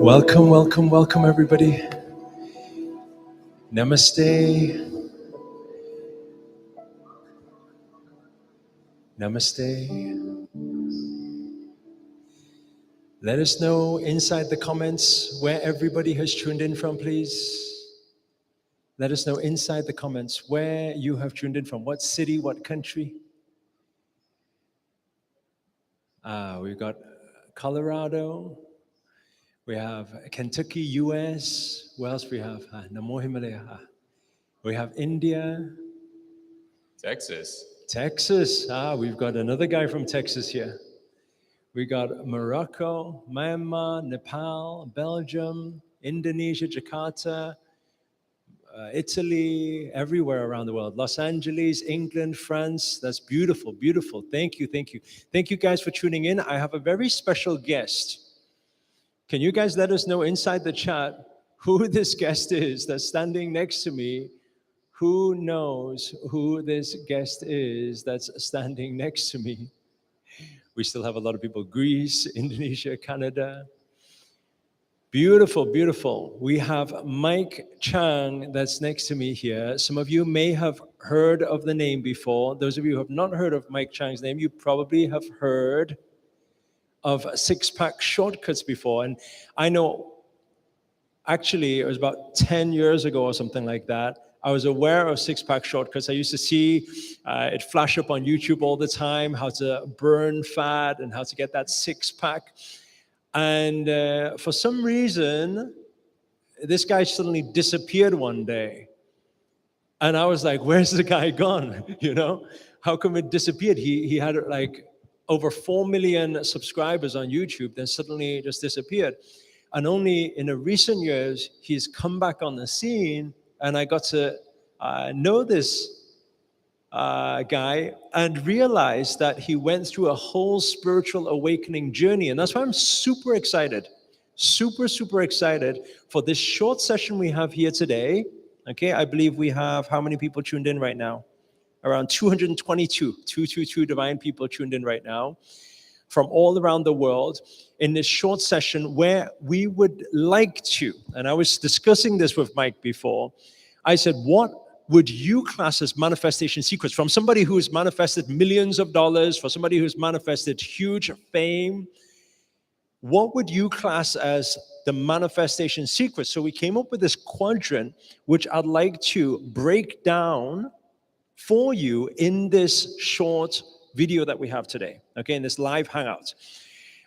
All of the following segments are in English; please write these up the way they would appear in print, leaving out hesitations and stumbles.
Welcome, welcome, welcome, everybody. Namaste. Namaste. Let us know inside the comments where everybody has tuned in from, please. Let us know inside the comments where you have tuned in from. What city, what country? We've got Colorado. We have Kentucky, US. Where else we have? Namo Himalaya. We have India. Texas. Texas. We've got another guy from Texas here. We got Morocco, Myanmar, Nepal, Belgium, Indonesia, Jakarta, Italy, everywhere around the world. Los Angeles, England, France. That's beautiful, beautiful. Thank you, thank you. Thank you guys for tuning in. I have a very special guest. Can you guys let us know inside the chat who this guest is that's standing next to me? Who knows who this guest is that's standing next to me? We still have a lot of people, Greece, Indonesia, Canada. Beautiful, beautiful. We have Mike Chang that's next to me here. Some of you may have heard of the name before. Those of you who have not heard of Mike Chang's name, you probably have heard of six-pack shortcuts before. And I know, actually, it was about 10 years ago or something like that, I was aware of six-pack shortcuts. I used to see it flash up on YouTube all the time, how to burn fat and how to get that six-pack. And for some reason, this guy suddenly disappeared one day. And I was like, where's the guy gone? You know, how come it disappeared? He had like over 4 million subscribers on YouTube, then suddenly just disappeared. And only in the recent years, he's come back on the scene, and I got to know this guy and realized that he went through a whole spiritual awakening journey. And that's why I'm super excited super, super excited for this short session we have here today. Okay, I believe we have how many people tuned in right now? Around 222 divine people tuned in right now from all around the world in this short session where we would like to, and I was discussing this with Mike before, I said, what would you class as manifestation secrets from somebody who has manifested millions of dollars, for somebody who's manifested huge fame? What would you class as the manifestation secrets? So we came up with this quadrant, which I'd like to break down for you in this short video that we have today, okay, in this live hangout.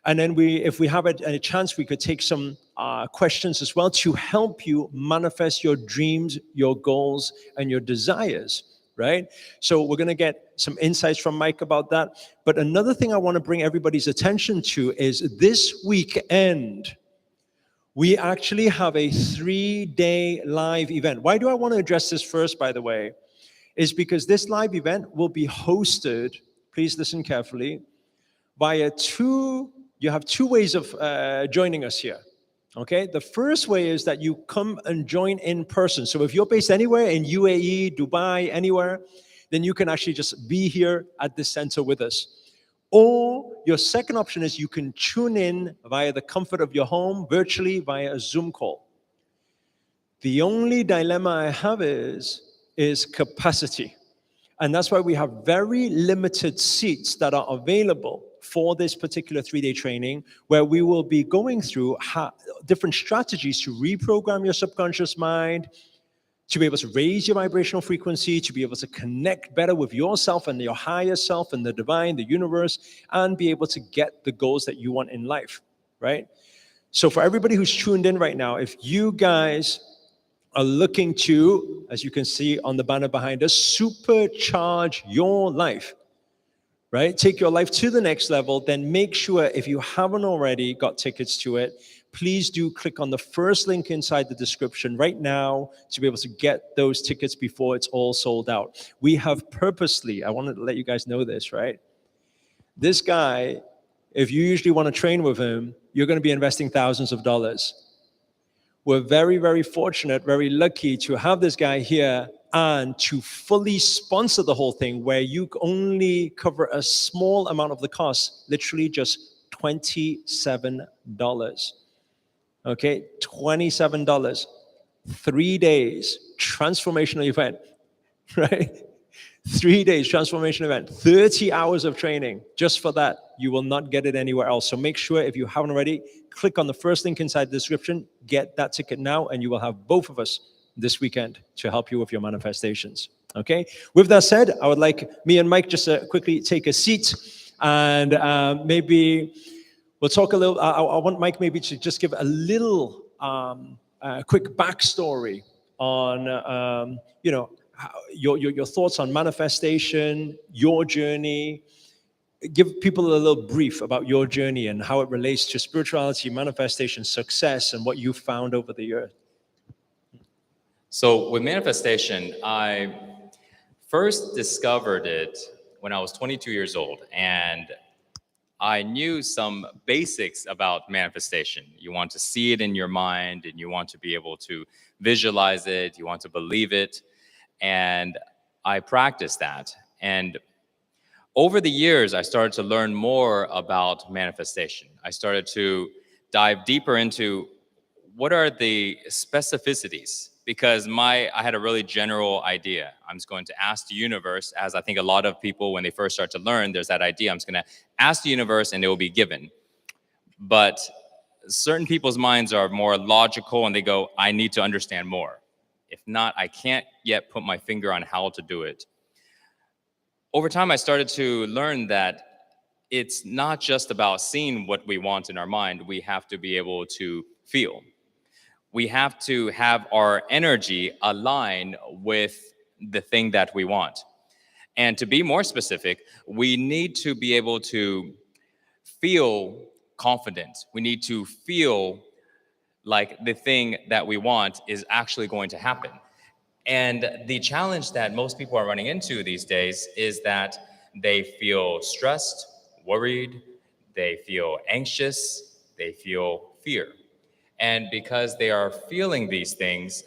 And then if we have a chance, we could take some questions as well to help you manifest your dreams, your goals, and your desires, right? So we're going to get some insights from Mike about that. But another thing I want to bring everybody's attention to is this weekend, we actually have a 3-day live event. Why do I want to address this first, by the way? Is because this live event will be hosted, please listen carefully, via you have two ways of joining us here, okay? The first way is that you come and join in person. So if you're based anywhere in UAE, Dubai, anywhere, then you can actually just be here at the center with us. Or your second option is you can tune in via the comfort of your home, virtually via a Zoom call. The only dilemma I have is capacity. And that's why we have very limited seats that are available for this particular 3-day training, where we will be going through different strategies to reprogram your subconscious mind, to be able to raise your vibrational frequency, to be able to connect better with yourself and your higher self and the divine, the universe, and be able to get the goals that you want in life, right? So for everybody who's tuned in right now, if you guys are looking to, as you can see on the banner behind us, supercharge your life, right? Take your life to the next level, then make sure, if you haven't already got tickets to it, please do click on the first link inside the description right now to be able to get those tickets before it's all sold out. We have purposely, I wanted to let you guys know this, right? This guy, if you usually want to train with him, you're going to be investing thousands of dollars. We're very, very fortunate, very lucky to have this guy here and to fully sponsor the whole thing, where you only cover a small amount of the cost, literally just $27. Okay, $27. 3 days, transformational event, right? 3 days, transformation event, 30 hours of training just for that. You will not get it anywhere else. So make sure, if you haven't already, click on the first link inside the description, get that ticket now, and you will have both of us this weekend to help you with your manifestations. Okay? With that said, I would like me and Mike just to quickly take a seat, and maybe we'll talk a little. I want Mike maybe to just give a little quick backstory on, your thoughts on manifestation, your journey. Give people a little brief about your journey and how it relates to spirituality, manifestation, success, and what you found over the years. So with manifestation, I first discovered it when I was 22 years old, and I knew some basics about manifestation. You want to see it in your mind, and you want to be able to visualize it, you want to believe it, and I practiced that. And over the years, I started to learn more about manifestation. I started to dive deeper into what are the specificities, because I had a really general idea. I'm just going to ask the universe, as I think a lot of people, when they first start to learn, there's that idea, I'm just going to ask the universe and it will be given. But certain people's minds are more logical and they go, I need to understand more. If not, I can't yet put my finger on how to do it. Over time, I started to learn that it's not just about seeing what we want in our mind. We have to be able to feel. We have to have our energy align with the thing that we want. And to be more specific, we need to be able to feel confident. We need to feel like the thing that we want is actually going to happen. And the challenge that most people are running into these days is that they feel stressed, worried, they feel anxious, they feel fear. And because they are feeling these things,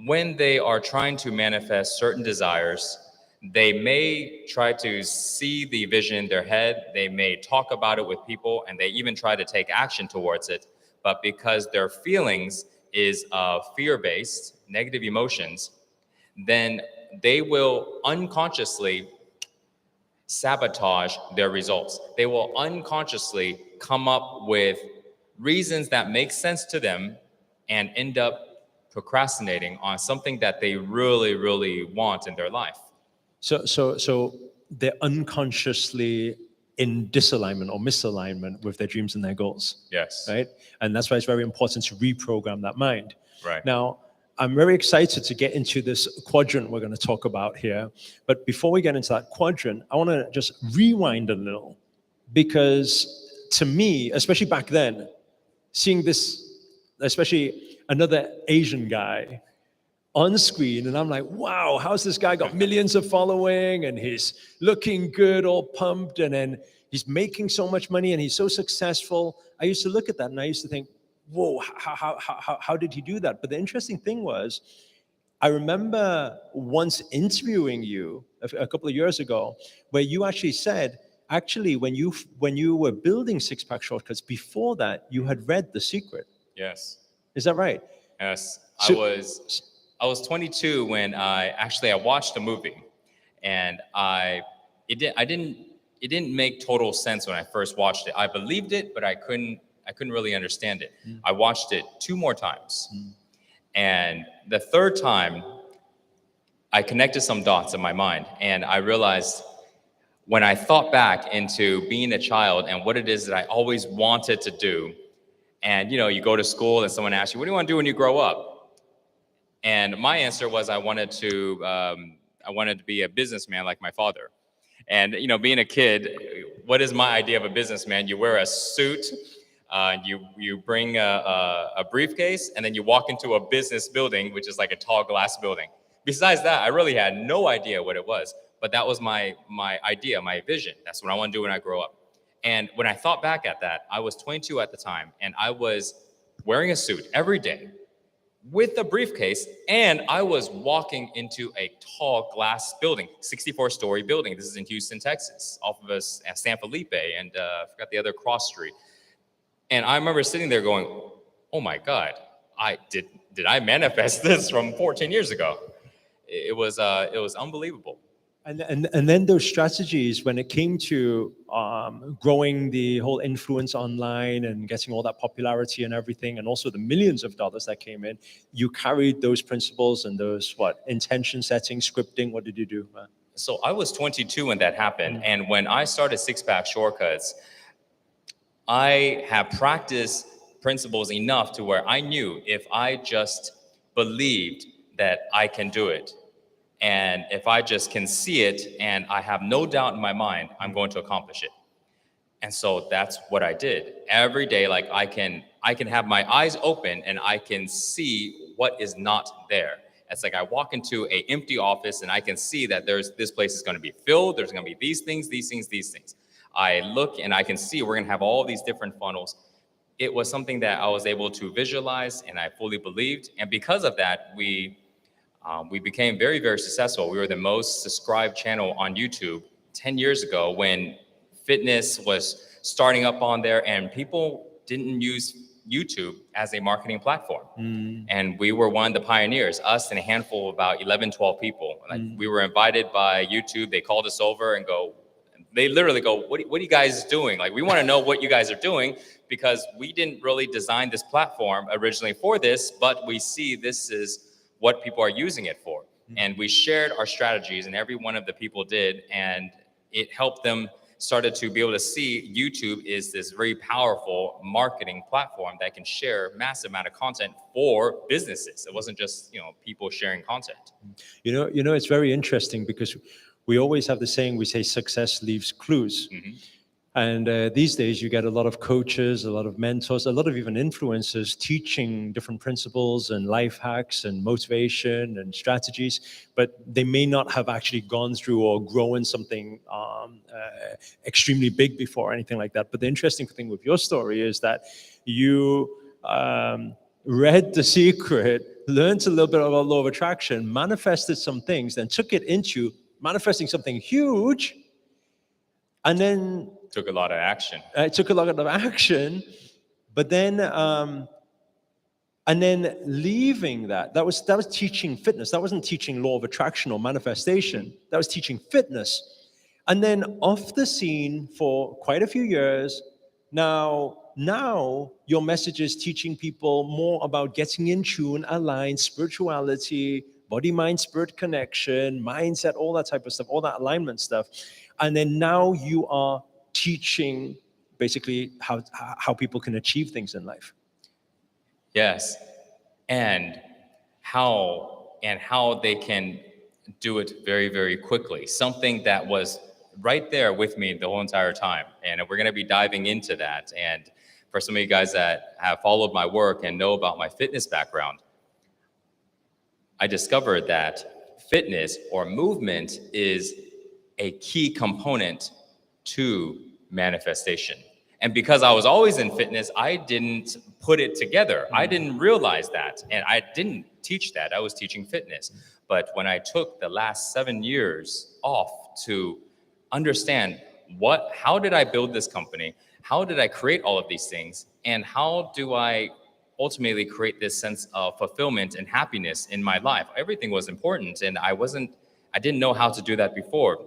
when they are trying to manifest certain desires, they may try to see the vision in their head, they may talk about it with people, and they even try to take action towards it. But because their feelings is fear-based, negative emotions, then they will unconsciously sabotage their results. They will unconsciously come up with reasons that make sense to them and end up procrastinating on something that they really, really want in their life. So they're unconsciously in disalignment or misalignment with their dreams and their goals. Yes. Right? And that's why it's very important to reprogram that mind. Right. Now, I'm very excited to get into this quadrant we're going to talk about here. But before we get into that quadrant, I want to just rewind a little, because to me, especially back then, seeing this, especially another Asian guy on screen, and I'm like, wow, how's this guy got millions of following, and he's looking good, all pumped, and then he's making so much money, and he's so successful. I used to look at that, and I used to think, whoa, how did he do that? But the interesting thing was, I remember once interviewing you a couple of years ago, where you actually said, actually, when you were building Six Pack Shortcuts, before that, you had read The Secret. Yes. Is that right? Yes. So- I was 22 when I watched the movie, and it didn't make total sense when I first watched it. I believed it, but I couldn't really understand it. I watched it 2 more times. And the third time, I connected some dots in my mind, and I realized when I thought back into being a child and what it is that I always wanted to do, and you go to school and someone asks you, what do you want to do when you grow up? And my answer was I wanted to be a businessman like my father. And being a kid, what is my idea of a businessman? You wear a suit, you bring a briefcase, and then you walk into a business building, which is like a tall glass building. Besides that, I really had no idea what it was. But that was my idea, my vision. That's what I want to do when I grow up. And when I thought back at that, I was 22 at the time, and I was wearing a suit every day with a briefcase, and I was walking into a tall glass building, 64-story building. This is in Houston, Texas, off of San Felipe, and I forgot the other cross street. And I remember sitting there going, oh my God, did I manifest this from 14 years ago? It was unbelievable. And then those strategies, when it came to growing the whole influence online and getting all that popularity and everything, and also the millions of dollars that came in, you carried those principles and those, intention setting, scripting. What did you do? So I was 22 when that happened. And when I started Six Pack Shortcuts, I have practiced principles enough to where I knew if I just believed that I can do it, and if I just can see it and I have no doubt in my mind, I'm going to accomplish it. And so that's what I did. Every day, like I can have my eyes open and I can see what is not there. It's like I walk into an empty office and I can see that this place is going to be filled. There's going to be these things. I look and I can see we're going to have all these different funnels. It was something that I was able to visualize and I fully believed. And because of that, we became very, very successful. We were the most subscribed channel on YouTube 10 years ago when fitness was starting up on there and people didn't use YouTube as a marketing platform. And we were one of the pioneers, us and a handful of about 11, 12 people. Like we were invited by YouTube. They called us over and they literally go, what are you guys doing? Like, we want to know what you guys are doing, because we didn't really design this platform originally for this, but we see this is what people are using it for. And we shared our strategies, and every one of the people did, and it helped them started to be able to see YouTube is this very powerful marketing platform that can share massive amount of content for businesses. It wasn't just, people sharing content. It's very interesting because we always have the saying, we say success leaves clues. And these days you get a lot of coaches, a lot of mentors, a lot of even influencers teaching different principles and life hacks and motivation and strategies, but they may not have actually gone through or grown something extremely big before or anything like that. But the interesting thing with your story is that you read The Secret, learned a little bit about law of attraction, manifested some things, then took it into manifesting something huge, and then Took a lot of action. it took a lot of action, but then and then leaving that was teaching fitness. That wasn't teaching law of attraction or manifestation. That was teaching fitness. And then off the scene for quite a few years. Now your message is teaching people more about getting in tune, aligned, spirituality, body, mind, spirit connection, mindset, all that type of stuff, all that alignment stuff. And then now you are teaching basically how people can achieve things in life. Yes, and how they can do it very, very quickly. Something that was right there with me the whole entire time, and we're going to be diving into that. And for some of you guys that have followed my work and know about my fitness background, I discovered that fitness or movement is a key component to manifestation. And because I was always in fitness, I didn't put it together. I didn't realize that. And I didn't teach that. I was teaching fitness. But when I took the last 7 years off to understand how did I build this company? How did I create all of these things? And how do I ultimately create this sense of fulfillment and happiness in my life? Everything was important. And I didn't know how to do that before.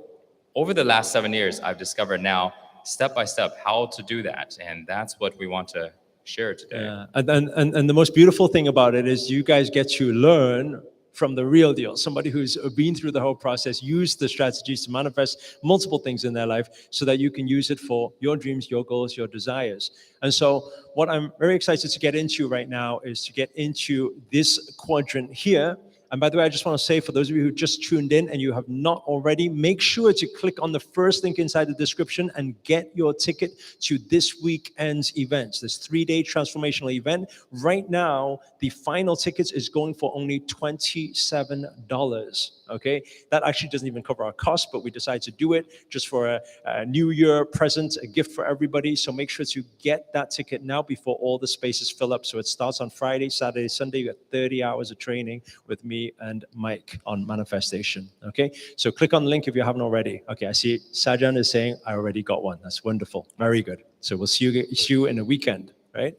Over the last 7 years, I've discovered now, step by step, how to do that. And that's what we want to share today. Yeah. And the most beautiful thing about it is you guys get to learn from the real deal. Somebody who's been through the whole process, used the strategies to manifest multiple things in their life so that you can use it for your dreams, your goals, your desires. And so what I'm very excited to get into right now is to get into this quadrant here. And by the way, I just want to say, for those of you who just tuned in and you have not already, make sure to click on the first link inside the description and get your ticket to this weekend's event, this 3-day transformational event. Right now, the final tickets is going for only $27. Okay, that actually doesn't even cover our cost, but we decided to do it just for a New Year present, a gift for everybody. So make sure to get that ticket now before all the spaces fill up. So it starts on Friday, Saturday, Sunday. You got 30 hours of training with me and Mike on manifestation. Okay, so click on the link if you haven't already. Okay, I see Sajan is saying I already got one. That's wonderful. Very good. So we'll see you in a weekend, right?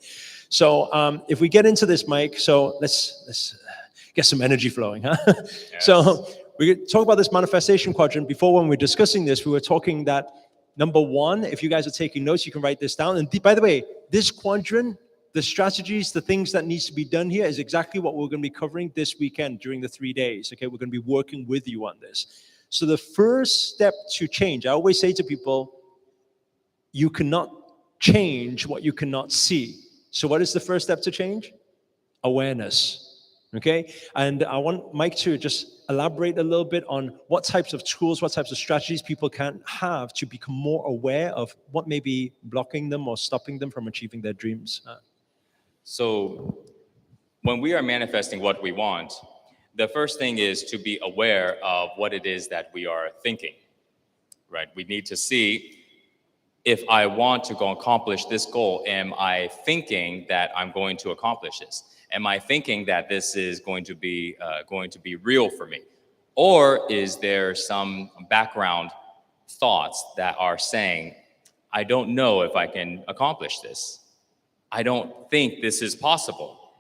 So if we get into this, Mike, so let's get some energy flowing, huh? Yes. So we talk about this manifestation quadrant. Before, when we were discussing this, we were talking that number one, if you guys are taking notes, you can write this down. And by the way, this quadrant, the strategies, the things that needs to be done here is exactly what we're going to be covering this weekend during the 3 days. Okay, we're going to be working with you on this. So the first step to change, I always say to people, you cannot change what you cannot see. So what is the first step to change? Awareness. Okay, and I want Mike to just elaborate a little bit on what types of tools, what types of strategies people can have to become more aware of what may be blocking them or stopping them from achieving their dreams. So when we are manifesting what we want, the first thing is to be aware of what it is that we are thinking, right? We need to see, if I want to go accomplish this goal, am I thinking that I'm going to accomplish this? Am I thinking that this is going to be real for me? Or is there some background thoughts that are saying, I don't know if I can accomplish this. I don't think this is possible.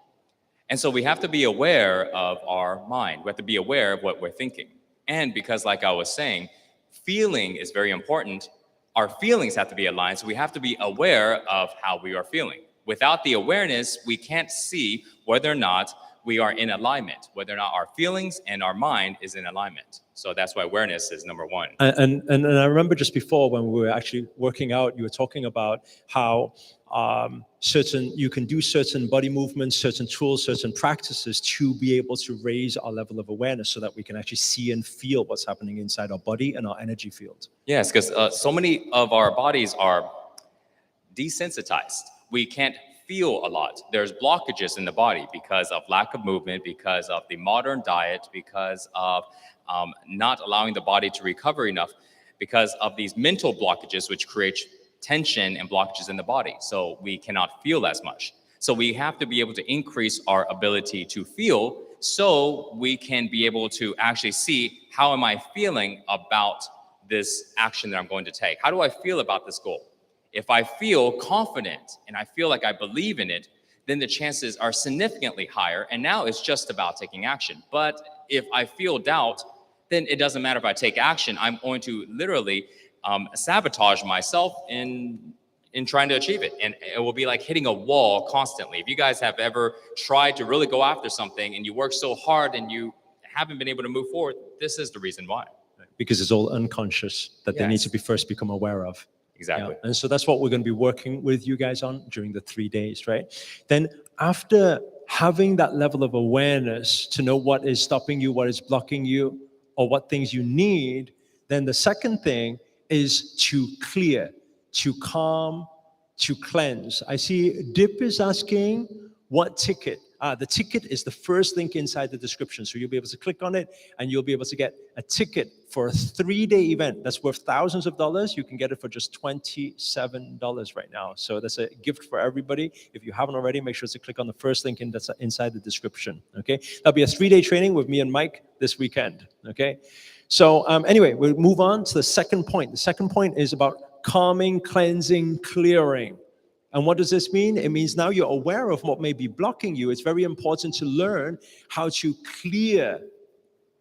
And so we have to be aware of our mind. We have to be aware of what we're thinking. And because, like I was saying, feeling is very important. Our feelings have to be aligned, so we have to be aware of how we are feeling. Without the awareness, we can't see whether or not we are in alignment, whether or not our feelings and our mind is in alignment. So that's why awareness is number one. And I remember just before when we were actually working out, you were talking about how you can do certain body movements, certain tools, certain practices to be able to raise our level of awareness so that we can actually see and feel what's happening inside our body and our energy field. Yes, because so many of our bodies are desensitized. We can't feel a lot. There's blockages in the body because of lack of movement, because of the modern diet, because of not allowing the body to recover enough, because of these mental blockages which create tension and blockages in the body. So we cannot feel as much. So we have to be able to increase our ability to feel so we can be able to actually see, how am I feeling about this action that I'm going to take? How do I feel about this goal? If I feel confident and I feel like I believe in it, then the chances are significantly higher. And now it's just about taking action. But if I feel doubt, then it doesn't matter if I take action. I'm going to literally sabotage myself in trying to achieve it. And it will be like hitting a wall constantly. If you guys have ever tried to really go after something and you work so hard and you haven't been able to move forward, this is the reason why. Because it's all unconscious that they need Yes. to be first become aware of. Exactly. Yeah. And so that's what we're going to be working with you guys on during the 3 days, right? Then after having that level of awareness to know what is stopping you, what is blocking you, or what things you need, then the second thing is to clear, to calm, to cleanse. I see Dip is asking, what ticket? The ticket is the first link inside the description. So you'll be able to click on it and you'll be able to get a ticket for a 3-day event that's worth thousands of dollars. You can get it for just $27 right now. So that's a gift for everybody. If you haven't already, make sure to click on the first link that's inside the description. Okay, that'll be a 3-day training with me and Mike this weekend. Okay, so anyway, we'll move on to the second point. The second point is about calming, cleansing, clearing. And what does this mean? It means now you're aware of what may be blocking you. It's very important to learn how to clear,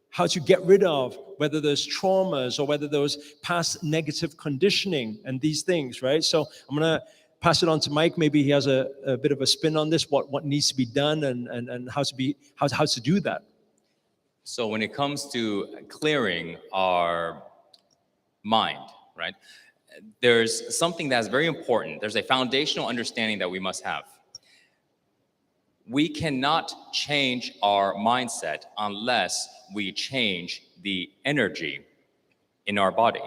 how to get rid of, whether there's traumas or whether there's past negative conditioning and these things, right? So I'm going to pass it on to Mike. Maybe he has a bit of a spin on this, what needs to be done and how to do that. So when it comes to clearing our mind, right? There's something that's very important. There's a foundational understanding that we must have. We cannot change our mindset unless we change the energy in our body.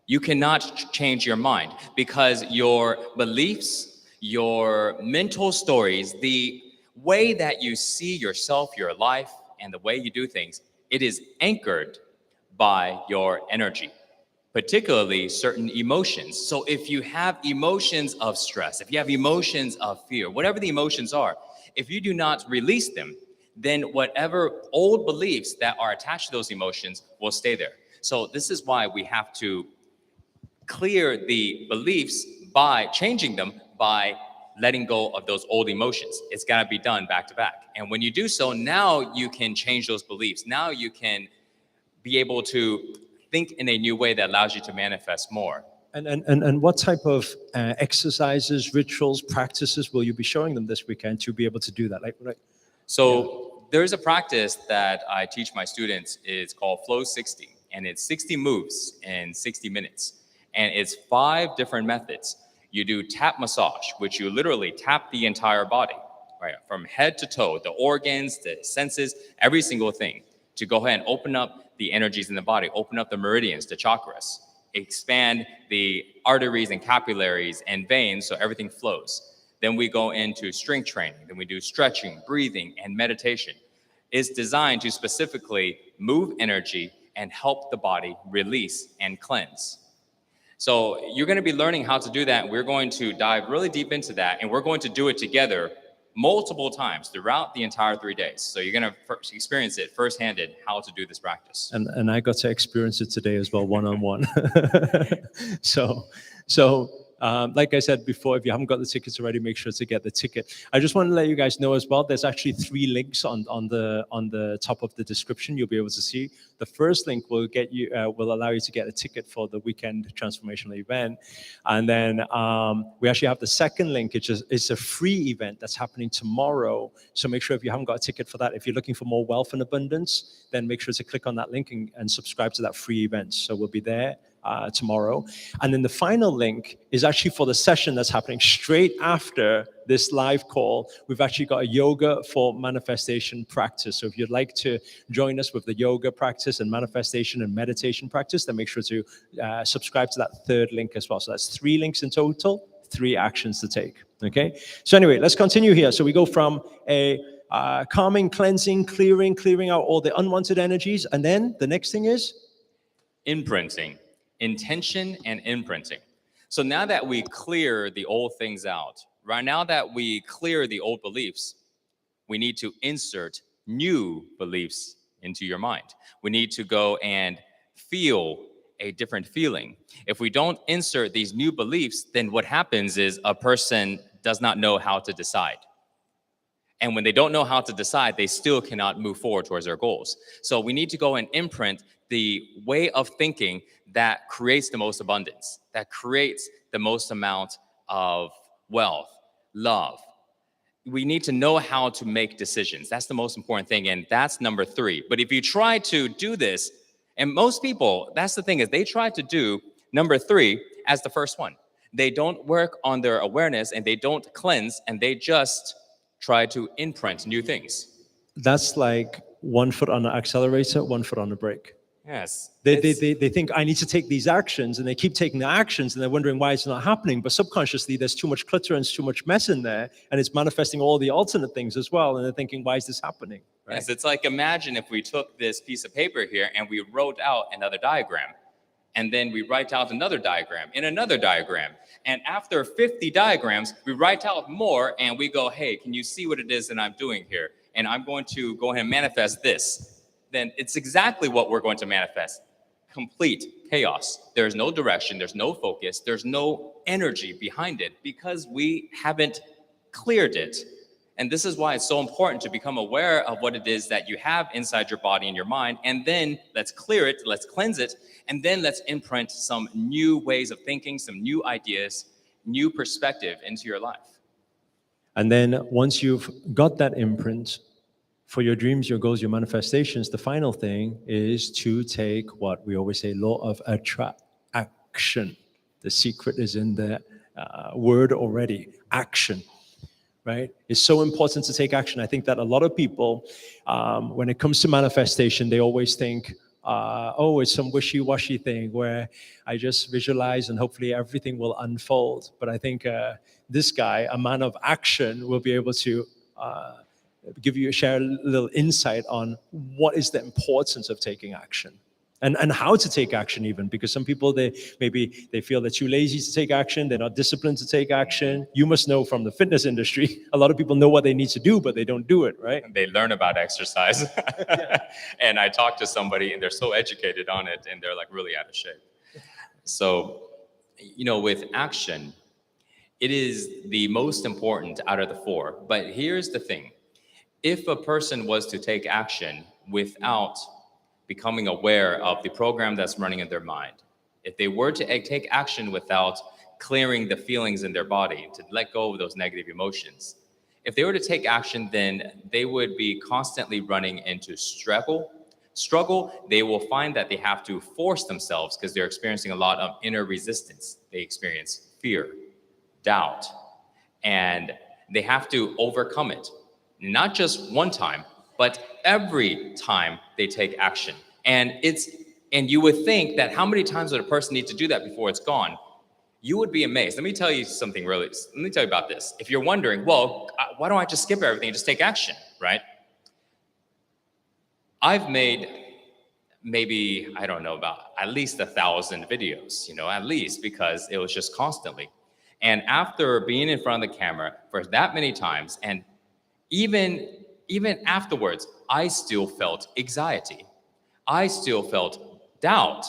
You cannot change your mind because your beliefs, your mental stories, the way that you see yourself, your life, and the way you do things, it is anchored by your energy, particularly certain emotions. So if you have emotions of stress, if you have emotions of fear, whatever the emotions are, if you do not release them, then whatever old beliefs that are attached to those emotions will stay there. So this is why we have to clear the beliefs by changing them, by letting go of those old emotions. It's got to be done back to back. And when you do so, now you can change those beliefs. Now you can be able to think in a new way that allows you to manifest more. And what type of exercises, rituals, practices will you be showing them this weekend to be able to do that? So there's a practice that I teach my students. It's called Flow 60, and it's 60 moves in 60 minutes. And it's 5 different methods. You do tap massage, which you literally tap the entire body, right? From head to toe, the organs, the senses, every single thing, to go ahead and open up the energies in the body, open up the meridians, the chakras, expand the arteries and capillaries and veins so everything flows. Then we go into strength training. Then we do stretching, breathing, and meditation. It's designed to specifically move energy and help the body release and cleanse. So you're going to be learning how to do that. We're going to dive really deep into that, and we're going to do it together multiple times throughout the entire 3 days. So you're going to experience it first-handed, how to do this practice. And I got to experience it today as well, one-on-one. So like I said before, if you haven't got the tickets already, make sure to get the ticket. I just want to let you guys know as well, there's actually 3 links on the top of the description you'll be able to see. The first link will get you will allow you to get a ticket for the weekend transformational event. And then we actually have the second link, which is it's a free event that's happening tomorrow. So make sure if you haven't got a ticket for that, if you're looking for more wealth and abundance, then make sure to click on that link and subscribe to that free event. So we'll be there tomorrow. And then the final link is actually for the session that's happening straight after this live call. We've actually got a yoga for manifestation practice. So if you'd like to join us with the yoga practice and manifestation and meditation practice, then make sure to subscribe to that third link as well. So that's 3 links in total, 3 actions to take. Okay. So anyway, let's continue here. So we go from a calming, cleansing, clearing out all the unwanted energies. And then the next thing is? Imprinting. Intention and imprinting. So now that we clear the old things out, right now that we clear the old beliefs, we need to insert new beliefs into your mind. We need to go and feel a different feeling. If we don't insert these new beliefs, then what happens is a person does not know how to decide. And when they don't know how to decide, they still cannot move forward towards their goals. So we need to go and imprint the way of thinking that creates the most abundance, that creates the most amount of wealth, love. We need to know how to make decisions. That's the most important thing. And that's number 3. But if you try to do this, and most people, that's the thing, is they try to do number 3 as the first one. They don't work on their awareness and they don't cleanse, and they just try to imprint new things. That's like one foot on the accelerator, one foot on the brake. Yes. They think I need to take these actions, and they keep taking the actions, and they're wondering why it's not happening. But subconsciously, there's too much clutter and too much mess in there, and it's manifesting all the alternate things as well. And they're thinking, why is this happening? Right? Yes, it's like, imagine if we took this piece of paper here and we wrote out another diagram. And then we write out another diagram and another diagram. And after 50 diagrams, we write out more and we go, hey, can you see what it is that I'm doing here? And I'm going to go ahead and manifest this. Then it's exactly what we're going to manifest. Complete chaos. There's no direction, there's no focus, there's no energy behind it because we haven't cleared it. And this is why it's so important to become aware of what it is that you have inside your body and your mind. And then let's clear it, let's cleanse it, and then let's imprint some new ways of thinking, some new ideas, new perspective into your life. And then once you've got that imprint for your dreams, your goals, your manifestations, the final thing is to take what we always say, law of attraction. The secret is in the word already, action. Right? It's so important to take action. I think that a lot of people, when it comes to manifestation, they always think, oh, it's some wishy-washy thing where I just visualize and hopefully everything will unfold. But I think this guy, a man of action, will be able to share a little insight on what is the importance of taking action. And how to take action even, because some people, they feel they're too lazy to take action, they're not disciplined to take action. You must know from the fitness industry, a lot of people know what they need to do, but they don't do it, right? They learn about exercise. And I talked to somebody and they're so educated on it and they're like really out of shape. So, with action, it is the most important out of the 4. But here's the thing. If a person was to take action without becoming aware of the program that's running in their mind, if they were to take action without clearing the feelings in their body, to let go of those negative emotions, if they were to take action, then they would be constantly running into struggle. They will find that they have to force themselves because they're experiencing a lot of inner resistance. They experience fear, doubt, and they have to overcome it. Not just one time, but every time they take action. And you would think that how many times would a person need to do that before it's gone? You would be amazed. Let me tell you about this. If you're wondering, well, why don't I just skip everything and just take action, right? I've made maybe, I don't know, about at least 1,000 videos, at least, because it was just constantly. And after being in front of the camera for that many times, and even afterwards, I still felt anxiety. I still felt doubt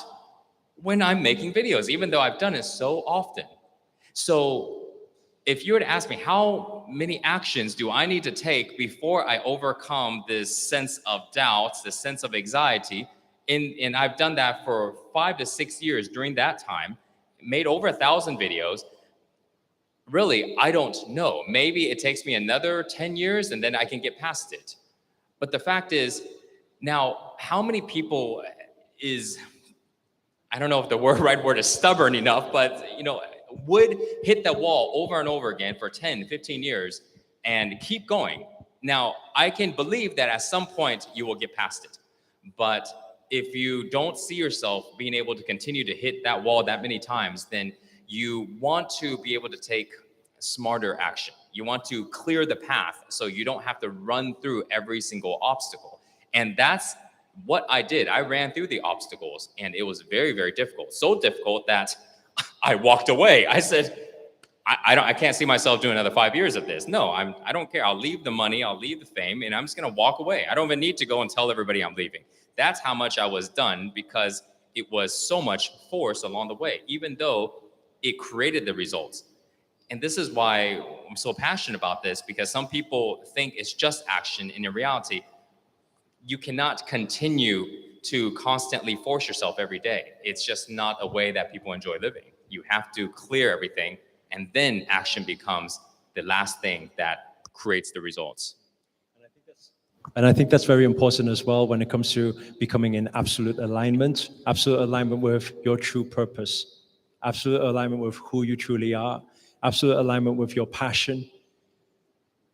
when I'm making videos, even though I've done it so often. So if you were to ask me, how many actions do I need to take before I overcome this sense of doubt, this sense of anxiety? And I've done that for 5 to 6 years during that time, made over 1,000 videos. Really, I don't know. Maybe it takes me another 10 years and then I can get past it. But the fact is, now, how many people I don't know if the right word is stubborn enough, but, would hit the wall over and over again for 10, 15 years and keep going? Now, I can believe that at some point you will get past it. But if you don't see yourself being able to continue to hit that wall that many times, then you want to be able to take smarter action. You want to clear the path so you don't have to run through every single obstacle. And that's what I did. I ran through the obstacles and it was very, very difficult. So difficult that I walked away. I said, I can't see myself doing another 5 years of this. No, I don't care. I'll leave the money, I'll leave the fame, and I'm just gonna walk away. I don't even need to go and tell everybody I'm leaving. That's how much I was done because it was so much force along the way, even though it created the results. And this is why I'm so passionate about this, because some people think it's just action, and in reality, you cannot continue to constantly force yourself every day. It's just not a way that people enjoy living. You have to clear everything, and then action becomes the last thing that creates the results. And I think that's very important as well when it comes to becoming in absolute alignment with your true purpose, absolute alignment with who you truly are, absolute alignment with your passion,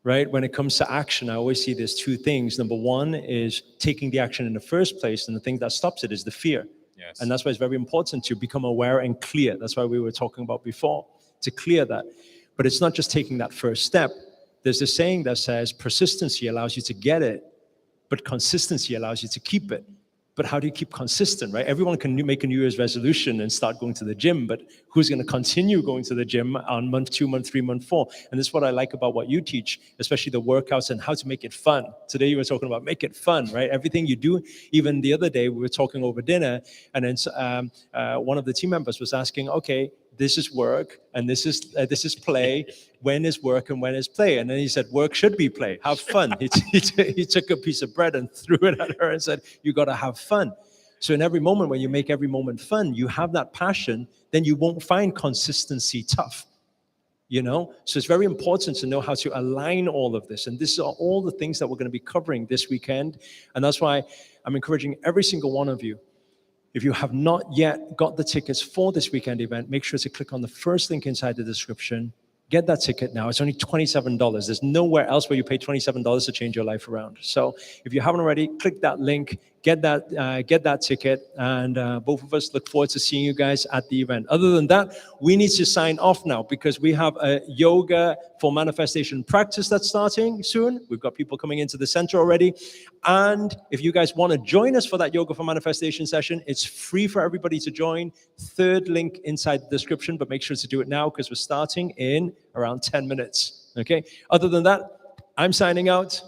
right? When it comes to action, I always see there's two things. Number one is taking the action in the first place, and the thing that stops it is the fear. Yes. And that's why it's very important to become aware and clear. That's why we were talking about before, to clear that. But it's not just taking that first step. There's this saying that says persistency allows you to get it, but consistency allows you to keep it. But how do you keep consistent, right? Everyone can make a New Year's resolution and start going to the gym, but who's going to continue going to the gym on month 2, month 3, month 4? And this is what I like about what you teach, especially the workouts and how to make it fun. Today you were talking about make it fun, right? Everything you do. Even the other day we were talking over dinner, and then one of the team members was asking, okay, this is work and this is play. When is work and when is play? And then he said, work should be play. Have fun. He took a piece of bread and threw it at her and said, you got to have fun. So in every moment, when you make every moment fun, you have that passion, then you won't find consistency tough. So it's very important to know how to align all of this. And this are all the things that we're going to be covering this weekend. And that's why I'm encouraging every single one of you, if you have not yet got the tickets for this weekend event, make sure to click on the first link inside the description. Get that ticket now. It's only $27. There's nowhere else where you pay $27 to change your life around. So if you haven't already, click that link, get that ticket, and both of us look forward to seeing you guys at the event. Other than that, we need to sign off now because we have a yoga for manifestation practice that's starting soon. We've got people coming into the center already. And if you guys want to join us for that yoga for manifestation session, it's free for everybody to join. Third link inside the description, but make sure to do it now because we're starting in around 10 minutes. Okay. Other than that, I'm signing out.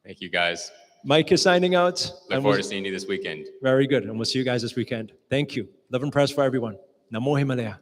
Thank you, guys. Mike is signing out. Look forward to seeing you this weekend. Very good. And we'll see you guys this weekend. Thank you. Love and prayers for everyone. Namo Himalaya.